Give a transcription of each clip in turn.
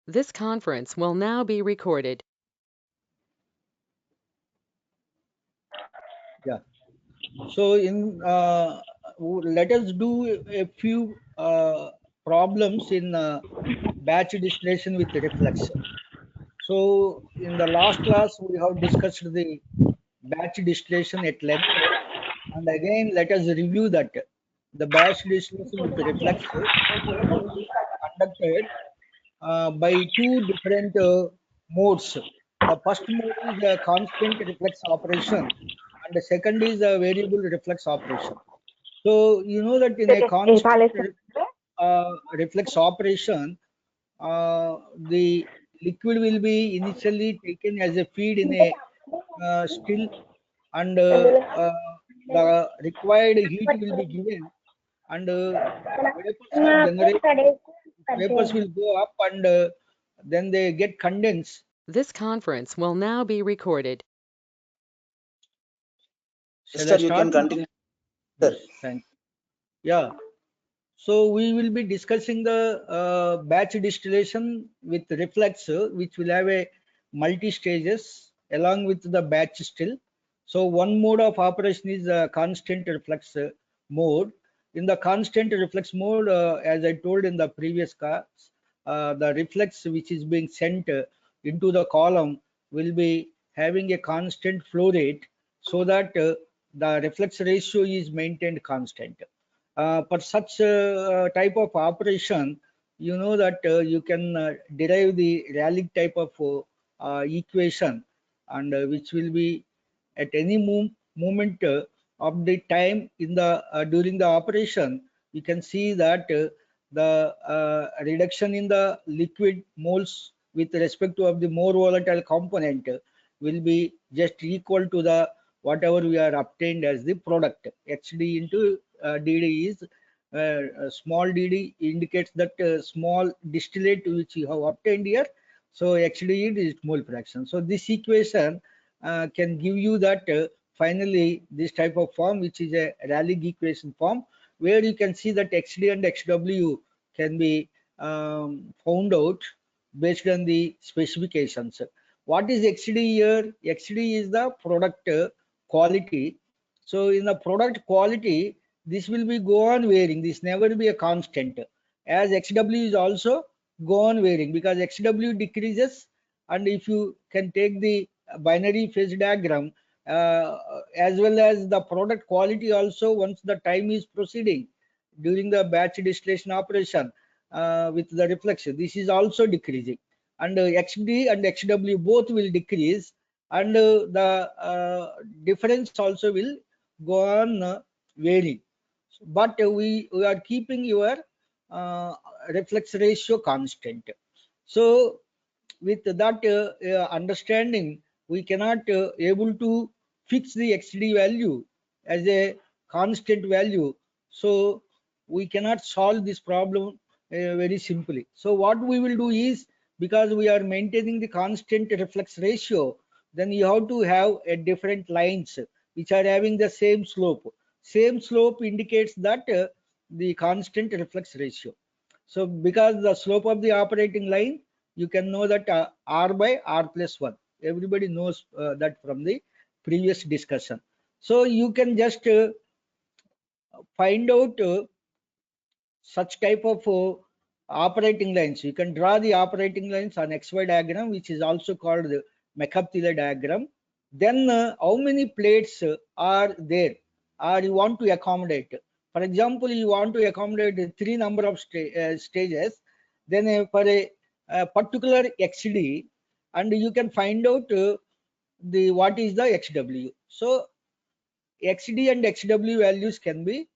This conference will now be recorded. Yeah. So let us do a few problems in batch distillation with reflux. So in the last class we have discussed the batch distillation at length, and again let us review that. The batch distillation with reflux can be conducted by two different modes. The first mode is a constant reflex operation, and the second is a variable reflex operation. So you know that in a constant reflex operation, the liquid will be initially taken as a feed in a still, and the required heat will be given, and vapors are generated. Vapors will go up, and then they get condensed. This conference will now be recorded. Shall I Sir, you start can now? continue. Yes, Sir, thank you. Yeah. So we will be discussing the batch distillation with reflex, which will have a multi-stages along with the batch still. So one mode of operation is constant reflex mode. In the constant reflex mode, as I told in the previous class, the reflex which is being sent into the column will be having a constant flow rate, so that the reflex ratio is maintained constant. For such type of operation, you know that you can derive the Rayleigh type of equation, and which will be at any moment of the time in the during the operation, you can see that the reduction in the liquid moles with respect to of the more volatile component will be just equal to the whatever we are obtained as the product. HD into DD is small dd indicates that small distillate which you have obtained here. So HD is mole fraction. So this equation can give you that finally this type of form, which is a Rayleigh equation form, where you can see that XD and XW can be found out based on the specifications. What is XD here? XD is the product quality. So in the product quality, this will be go on varying. This never be a constant, as XW is also go on varying, because XW decreases, and if you can take the binary phase diagram, uh, as well as the product quality also, once the time is proceeding during the batch distillation operation with the reflection, this is also decreasing, and XD and XW both will decrease, and the difference also will go on varying. But we are keeping your uh, reflex ratio constant. So with that understanding, we cannot able to fix the XD value as a constant value. So we cannot solve this problem very simply. So what we will do is, because we are maintaining the constant reflex ratio, then you have to have a different lines which are having the same slope. Same slope indicates that the constant reflex ratio. So because the slope of the operating line, you can know that R by R plus 1. Everybody knows that from the previous discussion. So you can just find out such type of operating lines. You can draw the operating lines on XY diagram, which is also called the McCarthy diagram. Then how many plates are there, or you want to accommodate? For example, you want to accommodate three number of stages. Then for a particular XD, and you can find out the what is the XW. So XD and XW values can be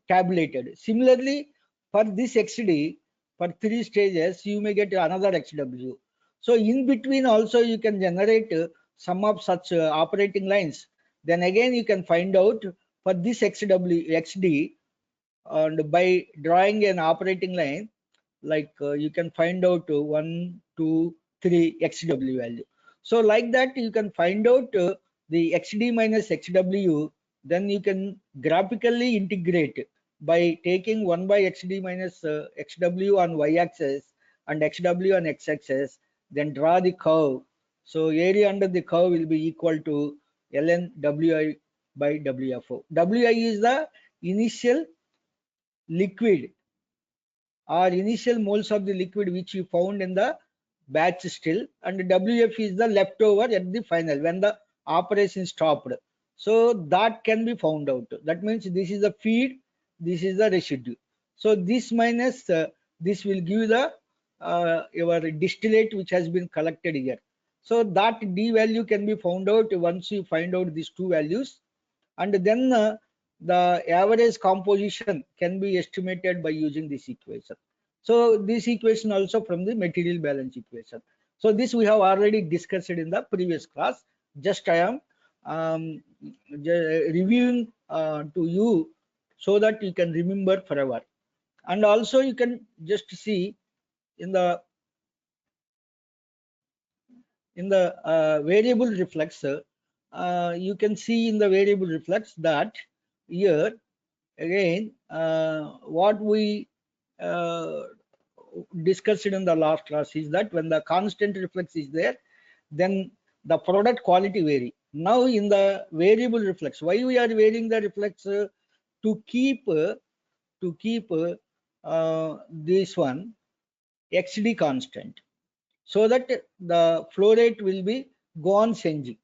tabulated. Similarly, for this XD, for three stages, you may get another XW. So in between also you can generate some of such operating lines. Then again you can find out for this XD, and by drawing an operating line, like you can find out 1, 2, 3 XW value. So like that you can find out the XD minus XW. Then you can graphically integrate by taking 1 by XD minus XW on y-axis, and XW and XXS, then draw the curve. So area under the curve will be equal to ln Wi by WFO. Wi is the initial liquid or initial moles of the liquid which you found in the batch still, and WF is the leftover at the final when the operation stopped. So that can be found out. That means this is the feed, this is the residue. So this minus this will give the your distillate which has been collected here. So that D value can be found out once you find out these two values, and then the average composition can be estimated by using this equation. So this equation also from the material balance equation. So this we have already discussed in the previous class. Just I am reviewing to you so that you can remember forever. And also you can just see in the variable reflex, you can see in the variable reflex that here again what we discussed in the last class is that when the constant reflex is there, then the product quality vary. Now in the variable reflex, why we are varying the reflex? To keep this one XD constant, so that the flow rate will be go on changing.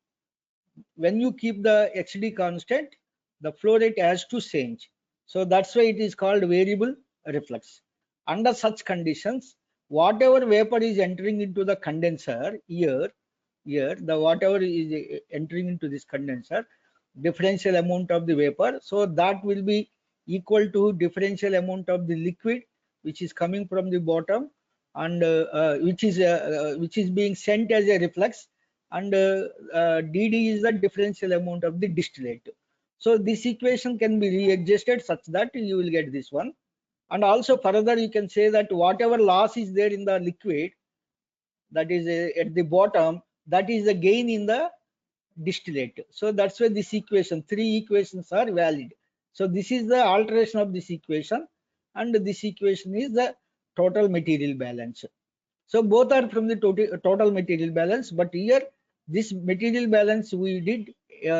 When you keep the XD constant, the flow rate has to change. So that's why it is called variable reflex. Under such conditions, whatever vapor is entering into the condenser here the whatever is entering into this condenser, differential amount of the vapor, so that will be equal to differential amount of the liquid which is coming from the bottom, and which is being sent as a reflex, and DD is the differential amount of the distillate. So this equation can be readjusted such that you will get this one. And also further you can say that whatever loss is there in the liquid, that is at the bottom, that is the gain in the distillate. So that's why this equation, three equations are valid. So this is the alteration of this equation, and this equation is the total material balance. So both are from the total material balance, but here this material balance we did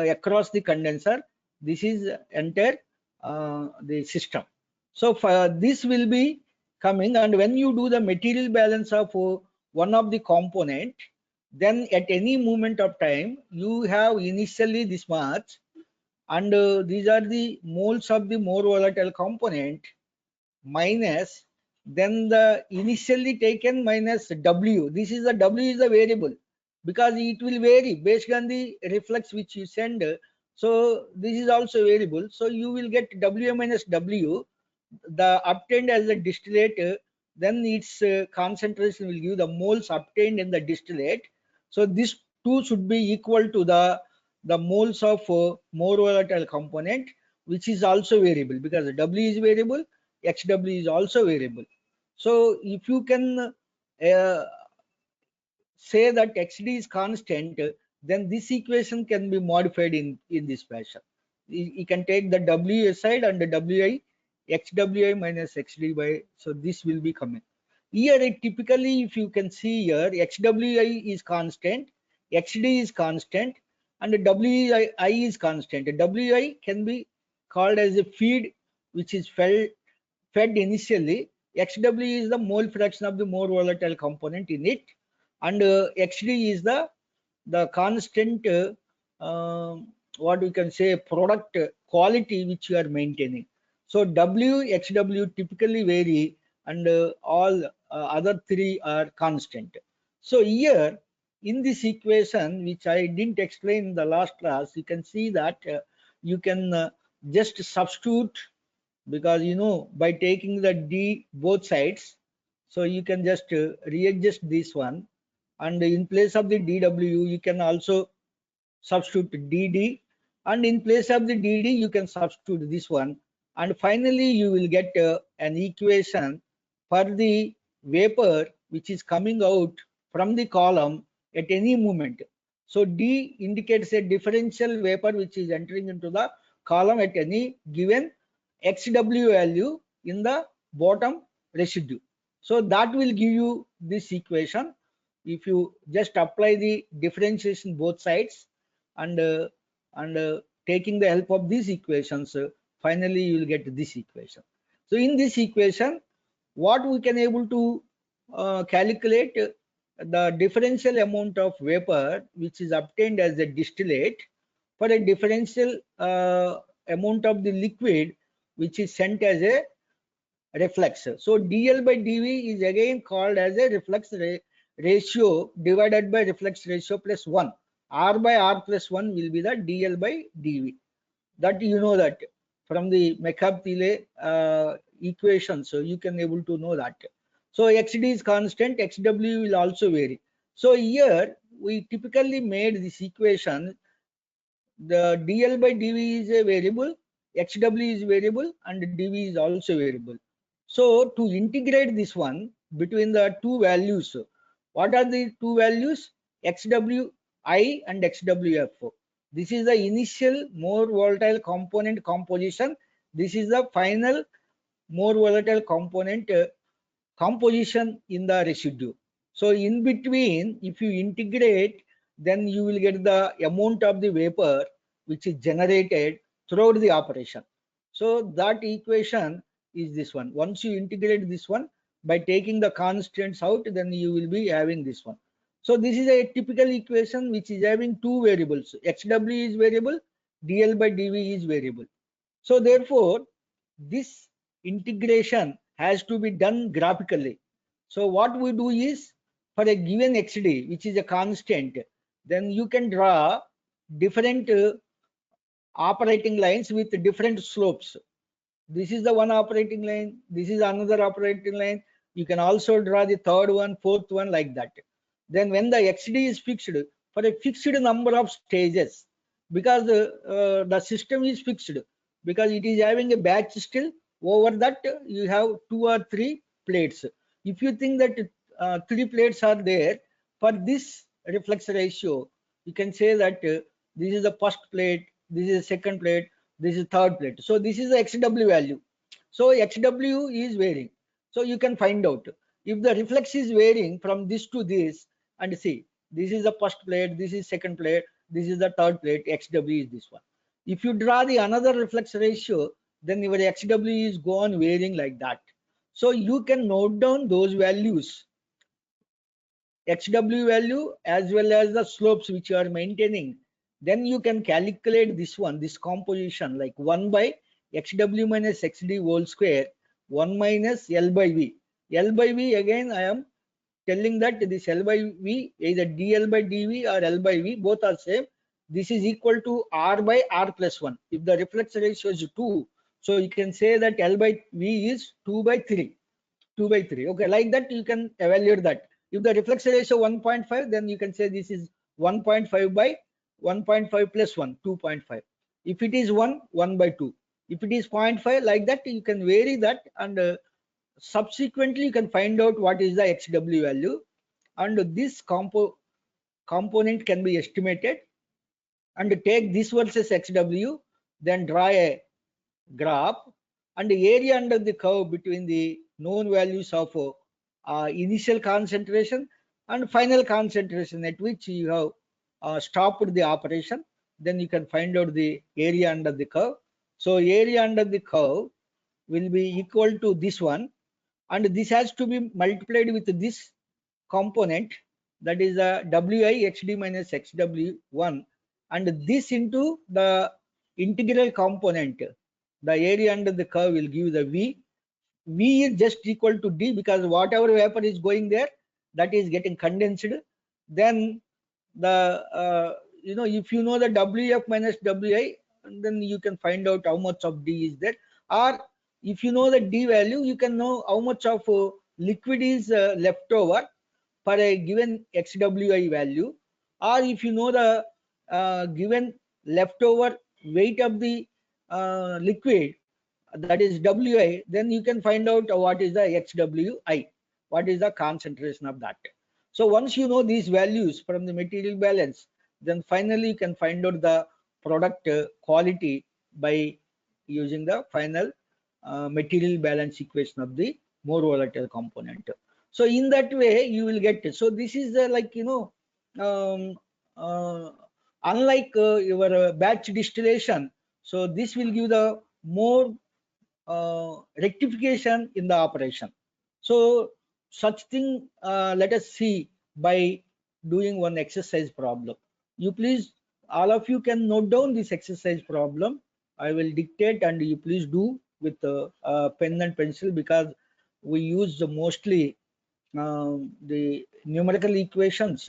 across the condenser. This is entire the system. So for this will be coming, and when you do the material balance of one of the component, then at any moment of time you have initially this much, and these are the moles of the more volatile component minus then the initially taken minus W. This is the W is the variable because it will vary based on the reflex which you send. So this is also variable. So you will get W minus W, the obtained as a distillate, then its concentration will give the moles obtained in the distillate. So this two should be equal to the moles of more volatile component, which is also variable because W is variable, XW is also variable. So if you can say that XD is constant, then this equation can be modified in this fashion. You can take the W aside and the WI, XWI minus XD by, so this will be coming. Here typically if you can see here, XWI is constant, XD is constant, and WI is constant. WI can be called as a feed which is fed initially. XW is the mole fraction of the more volatile component in it, and XD is the constant what we can say product quality which you are maintaining. So W, XW typically vary, and all other three are constant. So here in this equation which I didn't explain in the last class, you can see that you can just substitute, because you know by taking the D both sides, so you can just readjust this one, and in place of the DW you can also substitute DD, and in place of the DD you can substitute this one, and finally you will get an equation for the vapor which is coming out from the column at any moment. So D indicates a differential vapor which is entering into the column at any given XW value in the bottom residue. So that will give you this equation. If you just apply the differentiation both sides and taking the help of these equations, finally you will get this equation. So in this equation, what we can able to calculate the differential amount of vapor which is obtained as a distillate for a differential amount of the liquid which is sent as a reflex. So dl by dv is again called as a reflex ratio divided by reflex ratio plus 1. R by R plus 1 will be the dl by dv. That you know that from the Mercaptan equation, so you can able to know that. So xd is constant, xw will also vary. So here we typically made this equation, the dl by dv is a variable, xw is variable, and dv is also variable. So to integrate this one between the two values, what are the two values? xwi and xwf. This is the initial more volatile component composition. This is the final more volatile component composition in the residue. So in between, if you integrate, then you will get the amount of the vapor which is generated throughout the operation. So that equation is this one. Once you integrate this one by taking the constants out, then you will be having this one. So this is a typical equation which is having two variables. xw is variable, dl by dv is variable. So therefore, this integration has to be done graphically. So what we do is, for a given xd, which is a constant, then you can draw different operating lines with different slopes. This is the one operating line, this is another operating line. You can also draw the third one, fourth one, like that. Then when the xd is fixed for a fixed number of stages, because the system is fixed, because it is having a batch still, over that you have 2 or 3 plates. If you think that 3 plates are there, for this reflex ratio, you can say that this is the first plate, this is the second plate, this is third plate. So this is the xw value. So xw is varying. So you can find out if the reflex is varying from this to this, and see, this is the first plate, this is second plate, this is the third plate, xw is this one. If you draw the another reflex ratio, then your xw is go on varying like that. So you can note down those values, xw value as well as the slopes which you are maintaining. Then you can calculate this one, this composition, like 1 by xw minus xd whole square, 1 minus L by V. L by V, again I am telling that this L by V, either dl by dv or L by V, both are same. This is equal to R by R plus 1. If the reflex ratio is 2, so you can say that L by V is 2 by 3. 2 by 3. Okay, like that you can evaluate that. If the reflex ratio 1.5, then you can say this is 1.5 by 1.5 plus 1, 2.5. If it is 1, 1 by 2. If it is 0.5, like that you can vary that, and subsequently you can find out what is the xw value, and this component can be estimated, and take this versus xw, then draw a graph, and the area under the curve between the known values of initial concentration and final concentration at which you have stopped the operation. Then you can find out the area under the curve. So area under the curve will be equal to this one, and this has to be multiplied with this component, that is wi xd minus xw1, and this into the integral component. The area under the curve will give the v. V is just equal to d, because whatever vapor is going there, that is getting condensed. Then the if you know the wf minus wi, then you can find out how much of d is there. Or if you know the d value, you can know how much of liquid is left over for a given xwi value. Or if you know the given leftover weight of the liquid, that is wi, then you can find out what is the xwi, what is the concentration of that. So once you know these values from the material balance, then finally you can find out the product quality by using the final material balance equation of the more volatile component. So in that way you will get. So this is like, you know, unlike your batch distillation, so this will give the more rectification in the operation. So such thing, let us see by doing one exercise problem. You please, all of you can note down this exercise problem. I will dictate and you please do with pen and pencil, because we use mostly the numerical equations,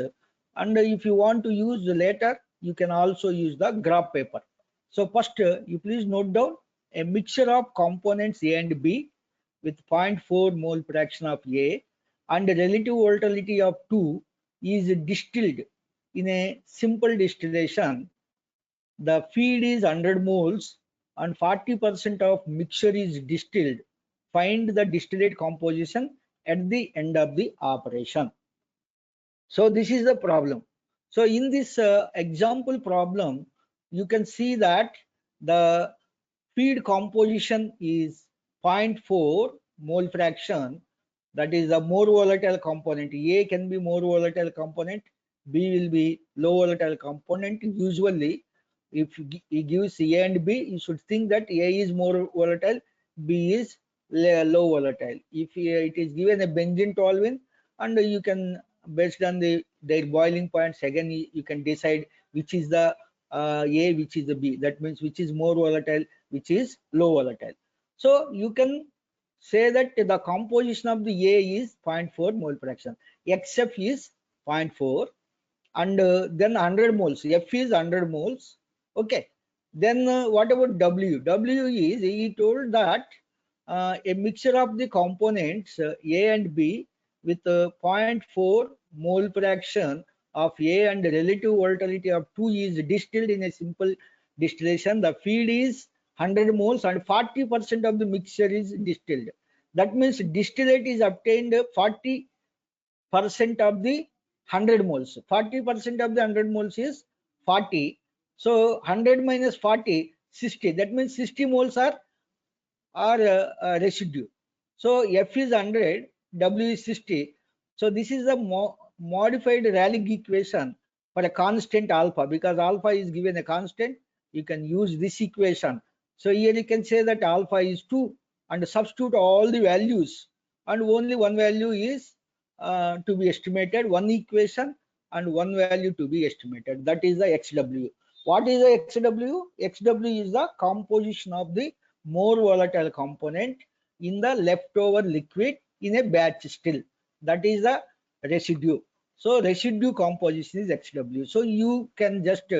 and if you want to use later, you can also use the graph paper. So first, you please note down a mixture of components A and B with 0.4 mole fraction of A and a relative volatility of 2 is distilled in a simple distillation. The feed is 100 moles and 40% of mixture is distilled. Find the distillate composition at the end of the operation. So this is the problem. So in this example problem, you can see that the feed composition is 0.4 mole fraction. That is a more volatile component. A can be more volatile component, B will be low volatile component. Usually, if he gives A and B, you should think that A is more volatile, B is low volatile. If it is given a benzene toluene, and you can, based on their boiling points, again you can decide which is the A, which is the B. That means which is more volatile, which is low volatile. So you can say that the composition of the A is 0.4 mole fraction, XF is 0.4, and then 100 moles, F is 100 moles. Okay, then what about W? W is, he told that a mixture of the components A and B with 0.4 mole fraction of A and relative volatility of 2 is distilled in a simple distillation. The feed is 100 moles and 40% of the mixture is distilled. That means distillate is obtained 40% of the 100 moles. 40% of the 100 moles is 40. So 100 minus 40, 60. That means 60 moles are residue. So F is 100, W is 60. So this is a modified Rayleigh equation for a constant alpha, because alpha is given a constant. You can use this equation. So here you can say that alpha is 2 and substitute all the values, and only one value is to be estimated, one equation and one value to be estimated. That is the XW. What is the XW? XW is the composition of the more volatile component in the leftover liquid in a batch still. That is the residue. So residue composition is XW. So you can just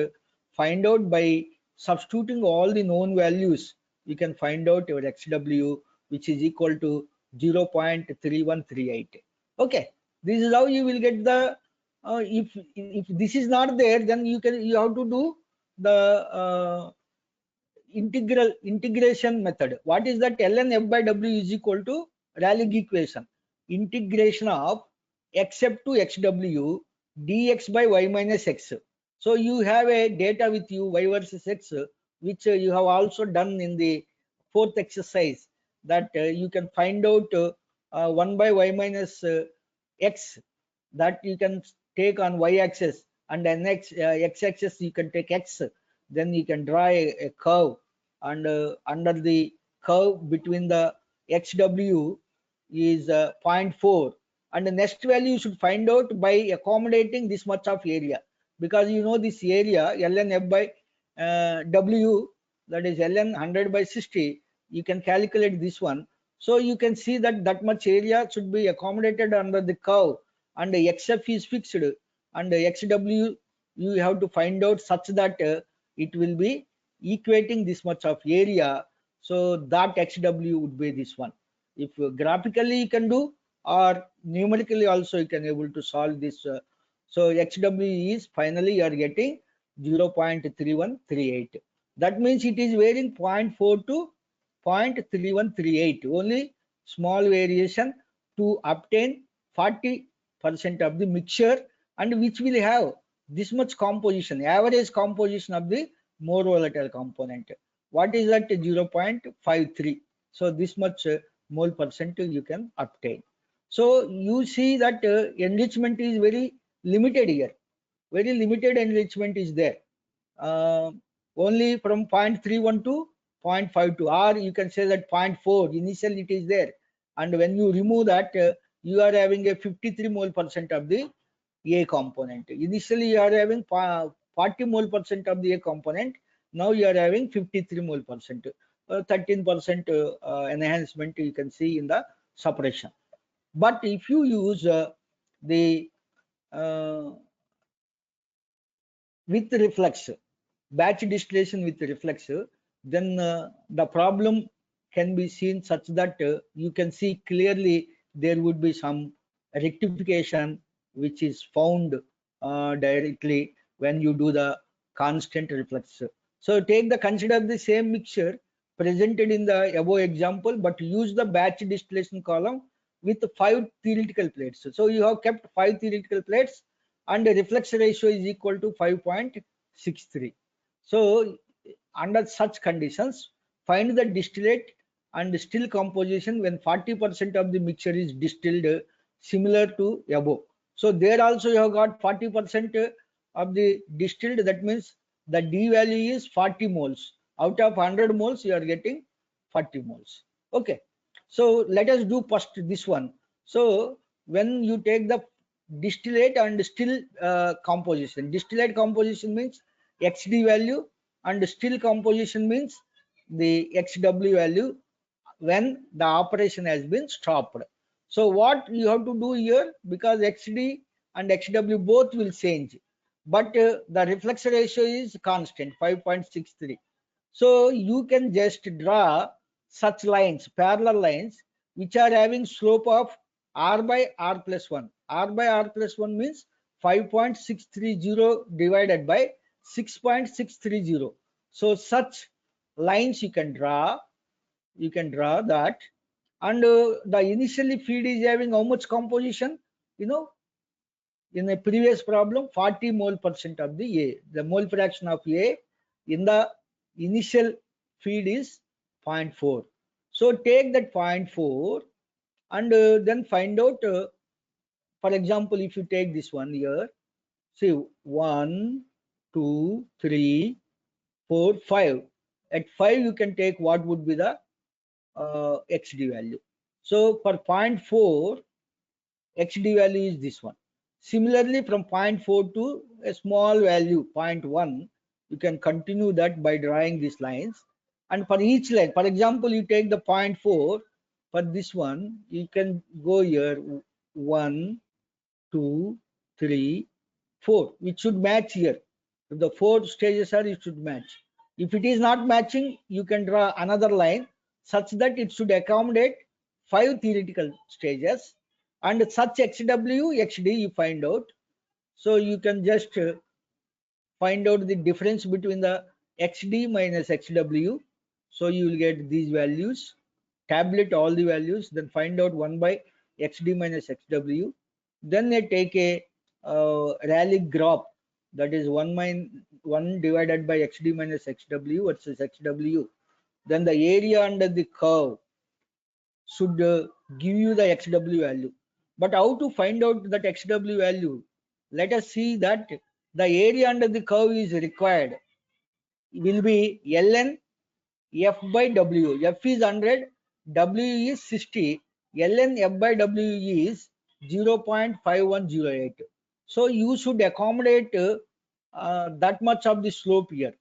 find out by substituting all the known values. You can find out your XW, which is equal to 0.3138. Okay, this is how you will get the if this is not there, then you have to do the integration method. What is that? Ln F by W is equal to Rayleigh equation. Integration of XF to XW dx by y minus x. So you have a data with you, y versus x, which you have also done in the fourth exercise, that you can find out 1 by y minus x, that you can take on y axis, and then x axis you can take x. Then you can draw a curve, and under the curve between the XW is 0.4, and the next value you should find out by accommodating this much of area, because you know this area ln F by W, that is ln 100 by 60. You can calculate this one. So you can see that that much area should be accommodated under the curve, and the XF is fixed, and the XW you have to find out such that it will be equating this much of area. So that XW would be this one. If graphically you can do, or numerically also you can able to solve this. So XW is finally you are getting 0.3138. That means it is varying 0.4 to 0.3138. Only small variation to obtain 40% of the mixture, and which will have this much composition, average composition of the more volatile component. What is that? 0.53. So this much mole percent you can obtain. So you see that enrichment is very limited here. Very limited enrichment is there. Uh, Only from 0.31 to 0.52, or you can say that 0.4 initially it is there, and when you remove that, you are having a 53 mole percent of the A component. Initially you are having 40 mole percent of the A component. Now you are having 53 mole percent. 13% enhancement you can see in the suppression. But if you use the uh, with reflex, batch distillation with reflex, then the problem can be seen such that you can see clearly there would be some rectification which is found directly when you do the constant reflex. So take the consider the same mixture presented in the above example, but use the batch distillation column with 5 theoretical plates. So you have kept 5 theoretical plates and the reflex ratio is equal to 5.63. So under such conditions, find the distillate and still composition when 40% of the mixture is distilled similar to above. So there also you have got 40% of the distilled, that means the D value is 40 moles. Out of 100 moles you are getting 40 moles. Okay. So let us do first this one. So when you take the distillate and still composition, distillate composition means XD value and still composition means the XW value when the operation has been stopped. So what you have to do here, because XD and XW both will change, but the reflex ratio is constant 5.63. So you can just draw such lines, parallel lines, which are having slope of R by R plus 1. R by R plus 1 means 5.630 divided by 6.630. So such lines you can draw that, and the initially feed is having how much composition, you know, in the previous problem 40 mole percent of the A. The mole fraction of A in the initial feed is 0.4. So take that 0.4 and then find out, for example, if you take this one here, see 1, 2, 3, 4, 5. At 5 you can take what would be the XD value. So for 0.4, XD value is this one. Similarly, from 0.4 to a small value 0.1, you can continue that by drawing these lines. And for each line, for example, you take the 0.4, for this one, you can go here 1, 2, 3, 4, which should match here. If the 4 stages are, it should match. If it is not matching, you can draw another line such that it should accommodate 5 theoretical stages, and such XW, XD you find out. So you can just find out the difference between the XD minus XW. So you will get these values, tabulate all the values, then find out 1 by XD minus XW. Then they take a Rayleigh graph, that is 1 divided by XD minus XW versus XW. Then the area under the curve should give you the XW value. But how to find out that XW value? Let us see that the area under the curve is required. It will be ln f by w. F is 100, w is 60. Ln f by w is 0.5108. So you should accommodate that much of the slope here.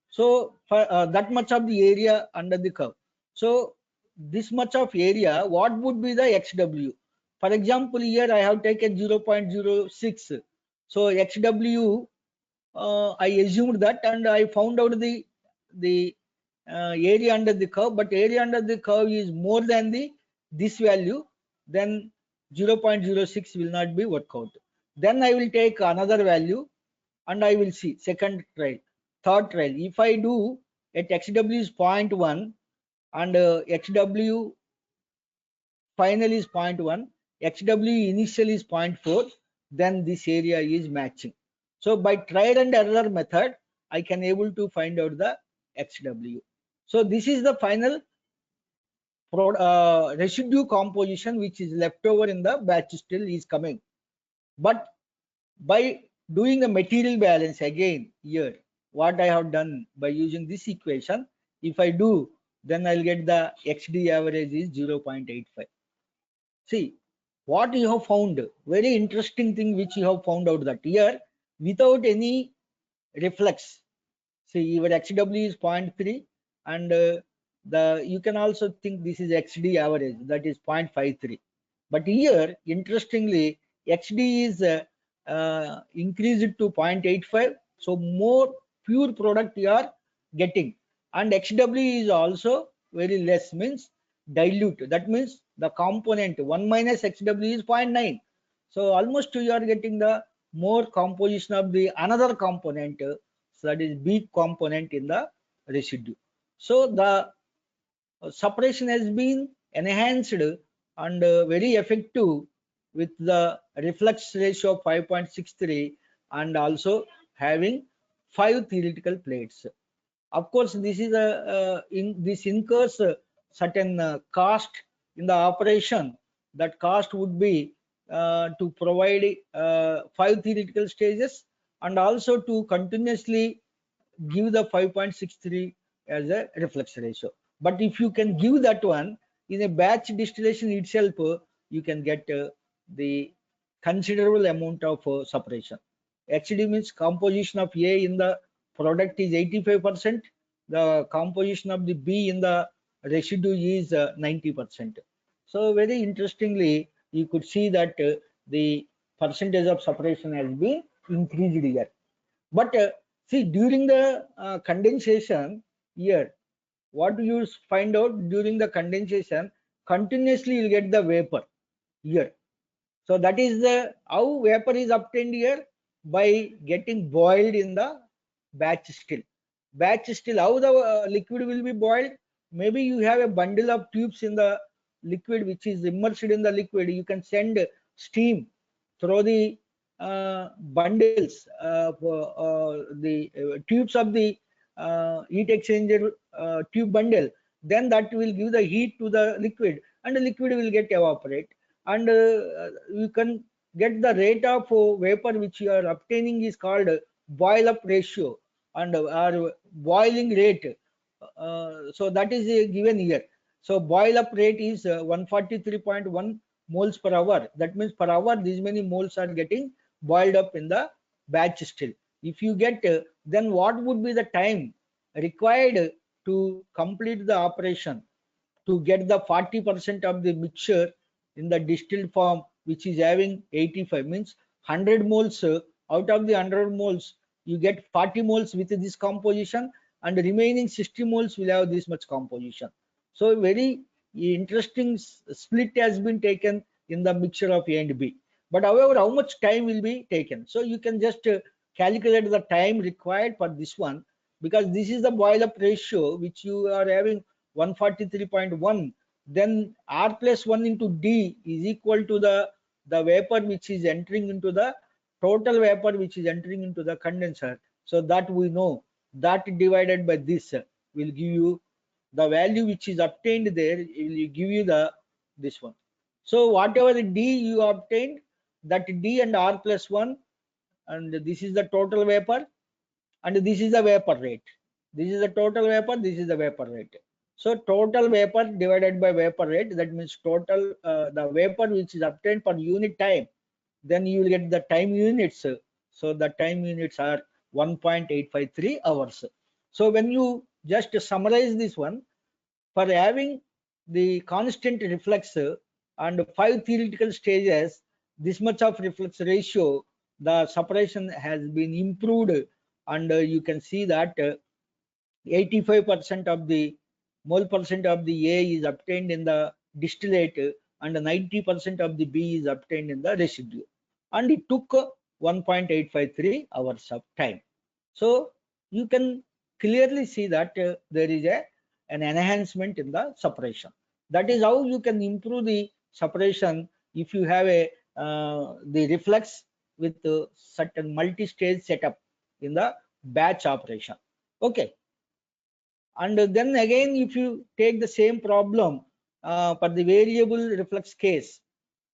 So for that much of the area under the curve. So this much of area, what would be the XW? For example, here I have taken 0.06. So XW, I assumed that, and I found out the area under the curve, but area under the curve is more than this value, then 0.06 will not be worked out. Then I will take another value and I will see second trial, third trial. If I do at XW is 0.1 and XW final is 0.1, XW initial is 0.4, then this area is matching. So by trial and error method, I can able to find out the XW. So this is the final residue composition which is left over in the batch still is coming. But by doing a material balance again here, what I have done by using this equation, if I do, then I'll get the XD average is 0.85. See, what you have found, very interesting thing which you have found out, that here without any reflex, see your XW is 0.3, and you can also think this is XD average, that is 0.53. But here interestingly XD is increased to 0.85, so more pure product you are getting, and XW is also very less, means dilute. That means the component 1 minus XW is 0.9, so almost you are getting the more composition of the another component, so that is B component in the residue. So the separation has been enhanced and very effective with the reflux ratio of 5.63 and also having 5 theoretical plates. Of course, this is this incurs certain cost in the operation. That cost would be to provide 5 theoretical stages and also to continuously give the 5.63 as a reflux ratio. But if you can give that one in a batch distillation itself, you can get the considerable amount of separation. XD means composition of A in the product is 85%. The composition of the B in the residue is 90%. So very interestingly, you could see that the percentage of separation has been increased here. But see, during the condensation here, what do you find out during the condensation? Continuously you'll get the vapor here. So that is the how vapor is obtained here, by getting boiled in the batch still. Batch still, how the liquid will be boiled? Maybe you have a bundle of tubes in the liquid which is immersed in the liquid. You can send steam through the bundles, the tubes of the heat exchanger tube bundle. Then that will give the heat to the liquid, and the liquid will get evaporate, and you can get the rate of vapor which you are obtaining is called boil up ratio and our boiling rate. So that is given here. So boil up rate is 143.1 moles per hour. That means per hour these many moles are getting boiled up in the batch still. If you get, then what would be the time required to complete the operation to get the 40% of the mixture in the distilled form, which is having 85, means 100 moles. Out of the 100 moles you get 40 moles with this composition, and the remaining 60 moles will have this much composition. So very interesting split has been taken in the mixture of A and B. But however, how much time will be taken? So you can just calculate the time required for this one, because this is the boil up ratio which you are having 143.1. Then R plus 1 into D is equal to the vapor which is entering into the total vapor which is entering into the condenser. So that we know, that divided by this will give you the value which is obtained there. It will give you the this one. So whatever the D you obtained, that D and R plus 1, and this is the total vapor, and this is the vapor rate. This is the total vapor, this is the vapor rate. So total vapor divided by vapor rate, that means total the vapor which is obtained per unit time, then you will get the time units. So the time units are 1.853 hours. So when you just summarize this one, for having the constant reflux and 5 theoretical stages, this much of reflux ratio, the separation has been improved, and you can see that 85% of the mole percent of the A is obtained in the distillate, and 90% of the B is obtained in the residue, and it took 1.853 hours of time. So you can clearly see that there is an enhancement in the separation. That is how you can improve the separation if you have a the reflux with certain multi-stage setup in the batch operation. Okay. And then again, if you take the same problem for the variable reflex case,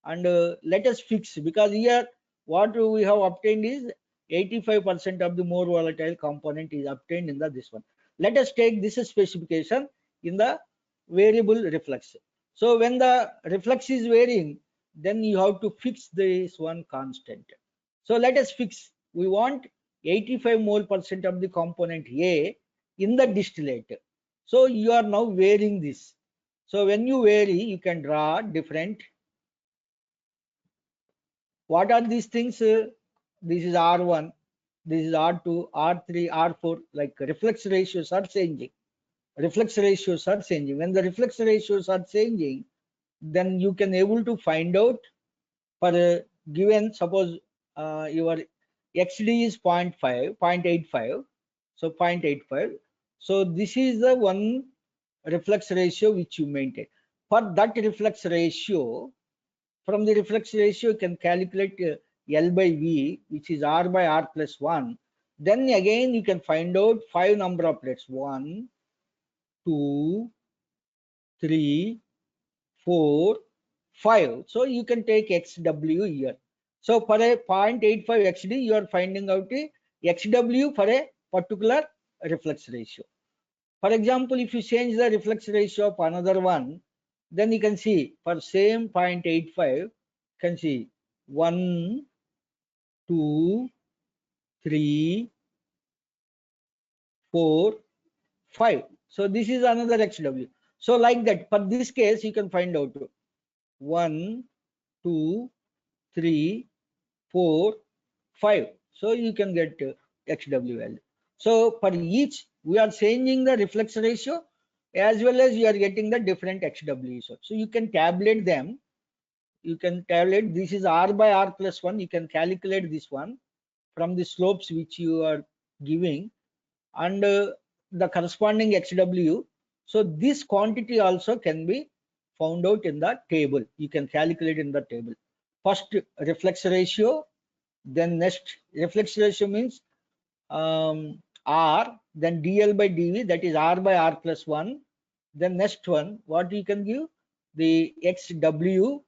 and let us fix, because here what we have obtained is 85% of the more volatile component is obtained in the this one. Let us take this specification in the variable reflex. So when the reflex is varying, then you have to fix this one constant. So let us fix. We want 85 mole% of the component A in the distillate. So you are now varying this. So when you vary, you can draw different. What are these things? This is R1, this is R2, R3, R4, like reflex ratios are changing. Reflex ratios are changing. When the reflex ratios are changing, then you can able to find out for a given, suppose your XD is 0.5, 0.85, so 0.85. So this is the one reflex ratio which you maintain. For that reflex ratio, from the reflex ratio, you can calculate L by V, which is R by R plus 1. Then again, you can find out 5 number of plates. 1, 2, 3, 4, 5. So you can take XW here. So for a 0.85 XD, you are finding out a XW for a particular reflex ratio. For example, if you change the reflex ratio of another one, then you can see for same 0.85, you can see 1, 2, 3, 4, 5. So this is another XW. So like that, for this case, you can find out 1, 2, 3, 4, 5. So you can get XW value. So for each, we are changing the reflex ratio as well as you are getting the different XW. So you can tabulate them. You can tabulate, this is R by R plus 1. You can calculate this one from the slopes which you are giving, and the corresponding XW. So this quantity also can be found out in the table. You can calculate in the table. First reflex ratio, then next reflex ratio means R, then dl by dv, that is R by R plus 1. Then next one, what you can give? The XW.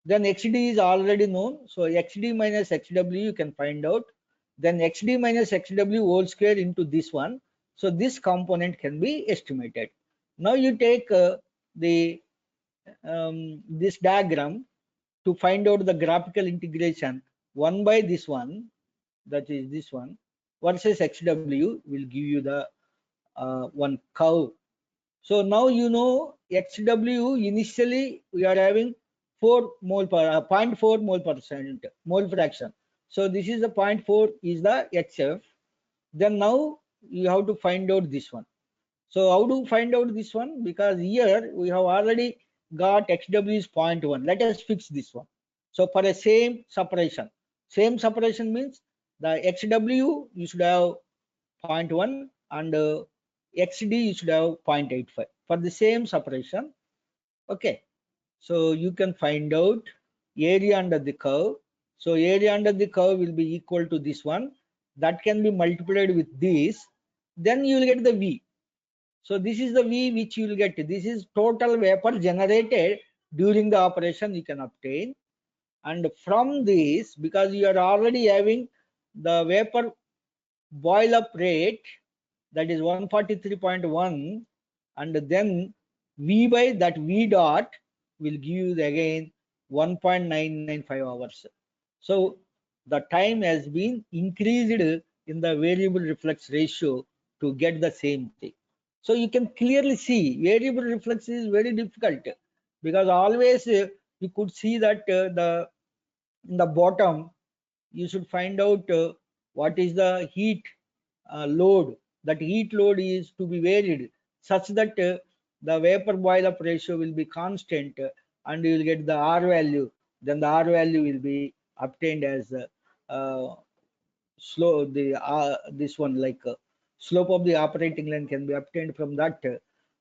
Then XD is already known. So XD minus XW you can find out. Then XD minus XW whole square into this one. So this component can be estimated. Now you take the this diagram to find out the graphical integration 1 by this one, that is this one, versus XW will give you the one curve. So now you know XW initially we are having 4 mole per 0.4 mole percent mole fraction. So this is the 0.4 is the HF. Then now you have to find out this one. So how to find out this one? Because here we have already got XW is 0.1. Let us fix this one. So for a same separation means the XW you should have 0.1 and XD you should have 0.85 for the same separation. Okay, so you can find out area under the curve. So area under the curve will be equal to this one, that can be multiplied with this, then you will get the V. So this is the V which you will get. This is total vapor generated during the operation you can obtain. And from this, because you are already having the vapor boil up rate, that is 143.1, and then V by that V dot will give you again 1.995 hours. So the time has been increased in the variable reflex ratio to get the same thing. So you can clearly see variable reflex is very difficult, because always you could see that the in the bottom you should find out what is the heat load. That heat load is to be varied such that the vapor boil up ratio will be constant, and you will get the R value. Then the R value will be obtained as slow the this one, like slope of the operating line can be obtained from that.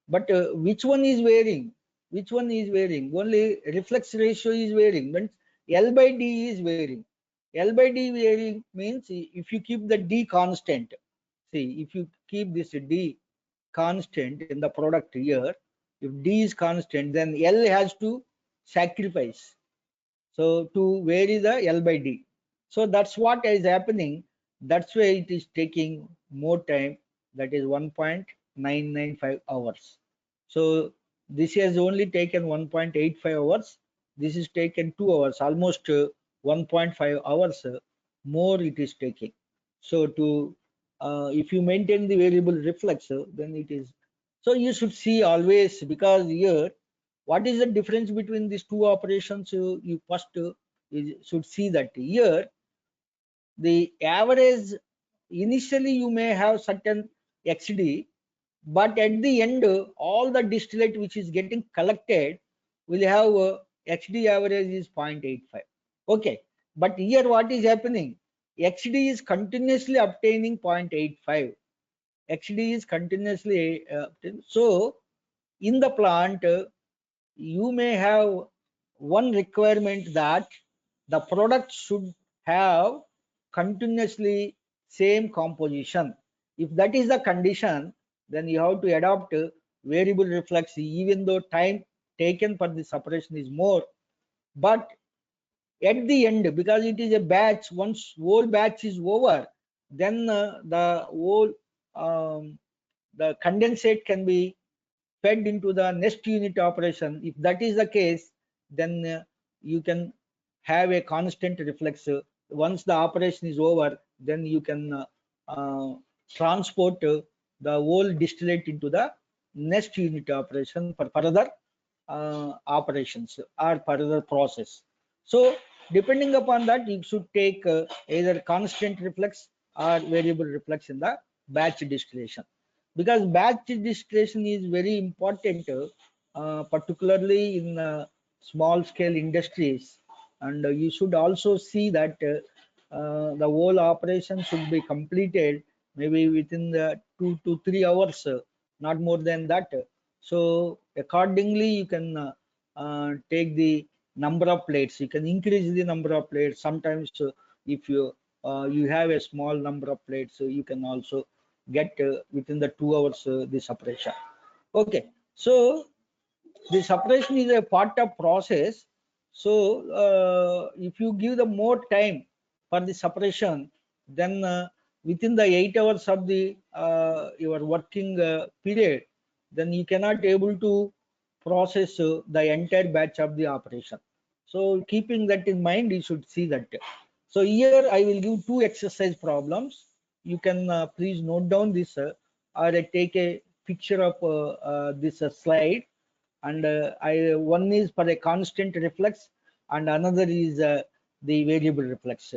But which one is varying? Which one is varying? Only reflex ratio is varying. Means L by D is varying. L by D varying means if you keep the D constant. See, if you keep this D constant in the product here, If D is constant, then L has to sacrifice. So to vary the L by D. So that's what is happening. That's why it is taking more time. That is 1.995 hours. So this has only taken 1.85 hours. This is taken 2 hours, almost 1.5 hours more it is taking. So to if you maintain the variable reflex, then it is. So you should see always, because here what is the difference between these two operations? You first should see that here the average, initially you may have certain XD, but at the end all the distillate which is getting collected will have XD average is 0.85. Okay, but here what is happening? XD is continuously obtaining 0.85. XD is continuously so in the plant you may have one requirement that the product should have continuously same composition. If that is the condition, then you have to adopt variable reflex, even though time taken for the separation is more. But at the end, because it is a batch, once whole batch is over, then the whole the condensate can be fed into the next unit operation. If that is the case, then you can have a constant reflex. Once the operation is over, then you can transport the whole distillate into the next unit operation for further operations or further process. So depending upon that, you should take either constant reflex or variable reflex in the batch distillation, because batch distillation is very important, particularly in small scale industries. And you should also see that the whole operation should be completed maybe within the 2 to 3 hours, not more than that. So accordingly you can take the number of plates. You can increase the number of plates. Sometimes if you have a small number of plates, you can also get within the 2 hours the separation. Okay, so the separation is a part of process. So if you give the more time for the separation, then within the 8 hours of the your working period, then you cannot able to process the entire batch of the operation. So keeping that in mind, you should see that. So here I will give two exercise problems. You can please note down this, or take a picture of this slide. And one is for a constant reflex and another is the variable reflex.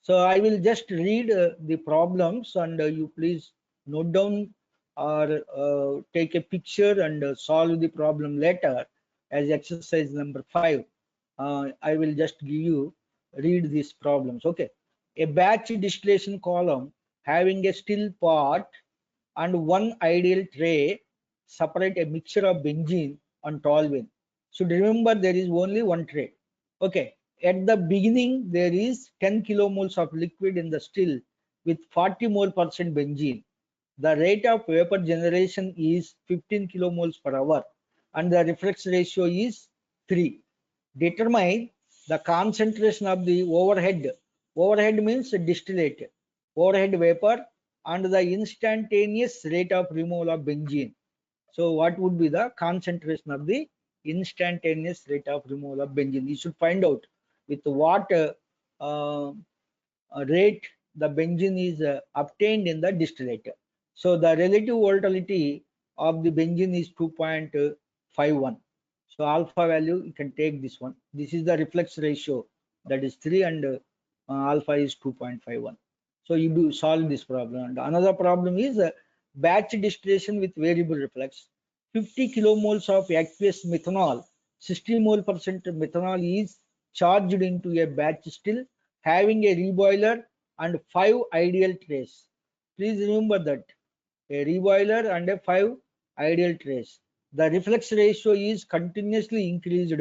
So I will just read the problems, and you please note down or take a picture and solve the problem later as exercise number 5. I will just give you read these problems. Okay, a batch distillation column having a still pot and one ideal tray separate a mixture of benzene and toluene. So remember, there is only one tray. Okay, at the beginning there is 10 kilomoles of liquid in the still with 40 more percent benzene. The rate of vapor generation is 15 kilomoles per hour and the reflex ratio is 3. Determine the concentration of the overhead. Overhead means distillate, overhead vapor, and the instantaneous rate of removal of benzene. So what would be the concentration of the instantaneous rate of removal of benzene? You should find out with what rate the benzene is obtained in the distillate. So the relative volatility of the benzene is 2.51. So alpha value, you can take this one. This is the reflex ratio, that is 3, and alpha is 2.51. So you do solve this problem. And another problem is batch distillation with variable reflex. 50 kilomoles of aqueous methanol, 60 mole percent methanol is charged into a batch still having a reboiler and 5 ideal trays. Please remember that a reboiler and a 5 ideal trays. The reflex ratio is continuously increased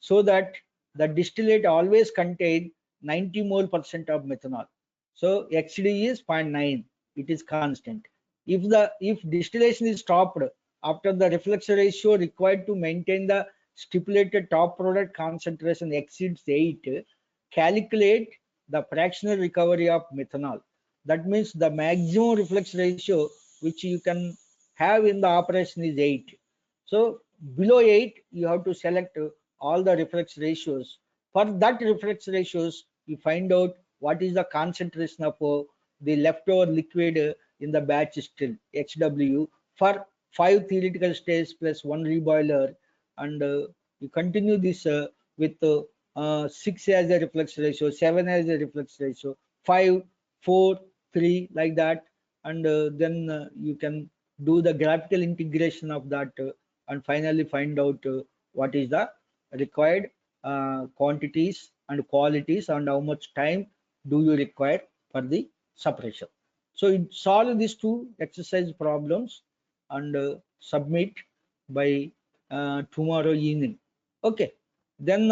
so that the distillate always contain 90 mole percent of methanol. So XD is 0.9. It is constant. If distillation is stopped, after the reflux ratio required to maintain the stipulated top product concentration exceeds 8, calculate the fractional recovery of methanol. That means the maximum reflux ratio which you can have in the operation is 8. So below 8, you have to select all the reflux ratios. For that reflux ratios, you find out what is the concentration of the leftover liquid in the batch still, HW, for 5 theoretical stages plus 1 reboiler, and you continue this with 6 as a reflux ratio, 7 as a reflux ratio, 5, 4, 3, like that, and then you can do the graphical integration of that and finally find out what is the required quantities and qualities and how much time do you require for the separation. So solve these two exercise problems and submit by tomorrow evening. Okay, then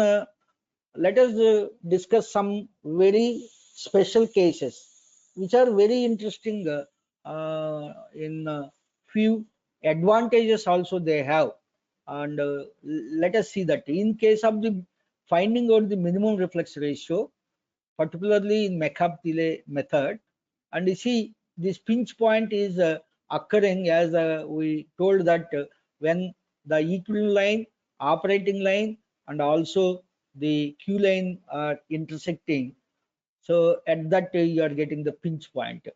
let us discuss some very special cases which are very interesting in few advantages also they have, and let us see that in case of the finding out the minimum reflux ratio, particularly in McCabe-Thiele method, and you see this pinch point is occurring as we told that when the equilibrium line, operating line, and also the Q line are intersecting. So at that you are getting the pinch point.